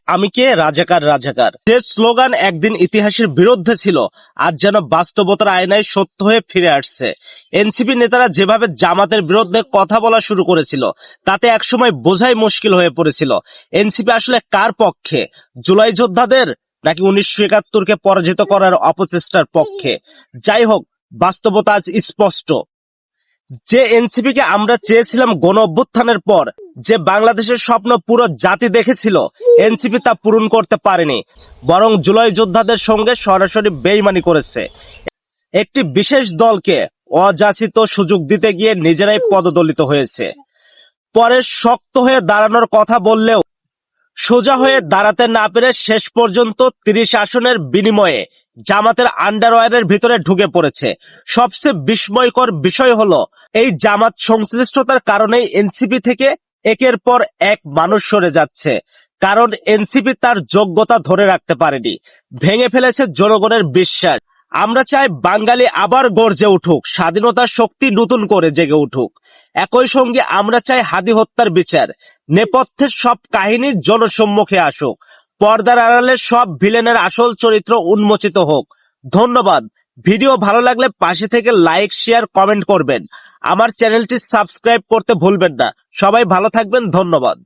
আমি কে, রাজাকার রাজাকার, যে স্লোগান একদিন ইতিহাসের বিরুদ্ধে ছিল আজ যেন বাস্তবতার আয়নায় সত্য হয়ে ফিরে আসছে। এনসিপি নেতারা যেভাবে জামাতের বিরুদ্ধে কথা বলা শুরু করেছিল তাতে একসময় বোঝাই মুশকিল হয়ে পড়েছিল এনসিপি আসলে কার পক্ষে, জুলাই যোদ্ধাদের নাকি 1971-কে পরাজিত করার অপচেষ্টার পক্ষে। যাই হোক, বাস্তবতা আজ স্পষ্ট। যে এনসিপি কে আমরা চেয়েছিলাম গণ অভ্যুত্থানের পর, যে বাংলাদেশের স্বপ্ন পুরো জাতি দেখেছিল, এনসিপি তা পূরণ করতে পারেনি, বরং জুলাই যোদ্ধাদের সঙ্গে সরাসরি বেইমানি করেছে। একটি বিশেষ দলকে অযাচিত সুযোগ দিতে গিয়ে নিজেরাই পদদলিত হয়েছে। পরে শক্ত হয়ে দাঁড়ানোর কথা বললেও সোজা হয়ে দাঁড়াতে না পেরে শেষ পর্যন্ত 30 আসনের বিনিময়ে জামাতের আন্ডারওয়্যারের ভিতরে ঢুকে পড়েছে। সবচেয়ে বিস্ময়কর বিষয় হলো, এই জামাত সংশ্লিষ্টতার কারণেই এনসিপি থেকে একের পর এক মানুষ সরে যাচ্ছে। কারণ এনসিপি তার যোগ্যতা ধরে রাখতে পারেনি, ভেঙে ফেলেছে জনগণের বিশ্বাস। আমরা চাই বাঙালি আবার গর্জে উঠুক, স্বাধীনতার শক্তি নতুন করে জেগে উঠুক। একই সঙ্গে আমরা চাই হাদি হত্যার বিচার, নেপথ্যের সব কাহিনী জনসম্মুখে আসুক, পর্দার আড়ালে সব ভিলেনের আসল চরিত্র উন্মোচিত হোক। ধন্যবাদ। ভিডিও ভালো লাগলে পাশে থেকে লাইক, শেয়ার, কমেন্ট করবেন। আমার চ্যানেলটি সাবস্ক্রাইব করতে ভুলবেন না। সবাই ভালো থাকবেন। ধন্যবাদ।